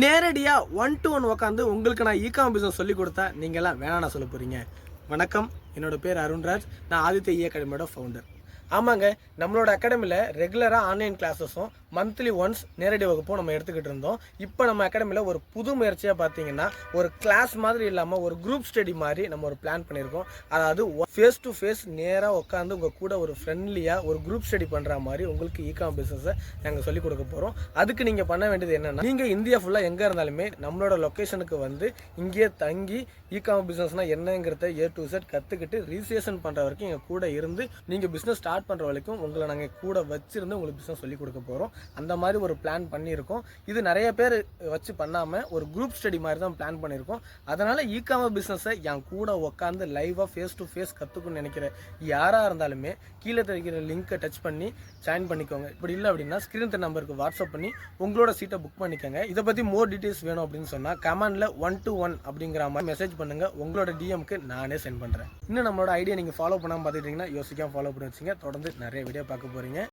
நேரடியாக 1-to-1 உட்காந்து உங்களுக்கு நான் இ-காம் பிஸ்னஸ் சொல்லிக் கொடுத்தா நீங்களாம் வேணாம் சொல்ல போகிறீங்க. வணக்கம், என்னோட பேர் அருண்ராஜ். நான் ஆதித்ய இ அகாடமியோட ஃபவுண்டர். ஆமாங்க, நம்மளோட அகாடமியில் ரெகுலராக ஆன்லைன் கிளாஸஸும் மந்த்லி ஒன்ஸ் நேரடி வகுப்பும் நம்ம எடுத்துக்கிட்டு இருந்தோம். இப்போ நம்ம அகாடமியில் ஒரு புது முயற்சியாக பார்த்தீங்கன்னா, ஒரு கிளாஸ் மாதிரி இல்லாமல் ஒரு குரூப் ஸ்டடி மாதிரி நம்ம ஒரு பிளான் பண்ணியிருக்கோம். அதாவது ஃபேஸ் டு ஃபேஸ் நேராக உட்காந்து உங்கள் கூட ஒரு ஃப்ரெண்ட்லியாக ஒரு குரூப் ஸ்டடி பண்ணுற மாதிரி உங்களுக்கு இ-காம் பிஸ்னஸை நாங்கள் சொல்லிக் கொடுக்க போகிறோம். அதுக்கு நீங்கள் பண்ண வேண்டியது என்னென்னா, நீங்கள் இந்தியா ஃபுல்லாக எங்கே இருந்தாலுமே நம்மளோட லொக்கேஷனுக்கு வந்து இங்கேயே தங்கி இ-காம் பிஸ்னஸ்னால் என்னங்கிறத A to Z கற்றுக்கிட்டு ரிஜிஸ்ட்ரேஷன் பண்ணுற வரைக்கும் எங்கள் கூட இருந்து நீங்கள் பிஸ்னஸ் ஸ்டார்ட் பண்ணுற வரைக்கும் உங்களை நாங்கள் கூட வச்சிருந்து உங்களுக்கு பிஸ்னஸ் சொல்லிக் கொடுக்க போகிறோம். அந்த மாதிரி ஒரு பிளான் பண்ணியிருக்கோம். இது நிறைய பேர் வச்சு பண்ணாமல் ஒரு குரூப் ஸ்டடி மாதிரி தான் பிளான் பண்ணியிருக்கோம். அதனால் இ-காமர்ஸ் பிஸ்னஸை என் கூட உட்காந்து லைவாக ஃபேஸ் டு ஃபேஸ் கற்றுக்கணும்னு நினைக்கிற யாராக இருந்தாலுமே கீழே தெரிகிற லிங்க்கை டச் பண்ணி ஜாயின் பண்ணிக்கோங்க. இப்படி இல்லை அப்படின்னா ஸ்க்ரீன் நம்பருக்கு வாட்ஸ்அப் பண்ணி உங்களோட சீட்டை புக் பண்ணிக்கோங்க. இதை பற்றி மோர் டீட்டெயில்ஸ் வேணும் அப்படின்னு சொன்னால் கமெண்டில் 1-to-1 அப்படிங்கிற மாதிரி மெசேஜ் பண்ணுங்கள். உங்களோட டிஎம்க்கு நானே சென்ட் பண்ணுறேன். இன்னும் நம்மளோட ஐடியா நீங்கள் ஃபாலோ பண்ணாமல் பார்த்துக்கிட்டிங்கன்னா யோசிக்காமல் ஃபாலோ பண்ணி வச்சுங்க. தொடர்ந்து நிறைய வீடியோ பார்க்க போகிறீங்க.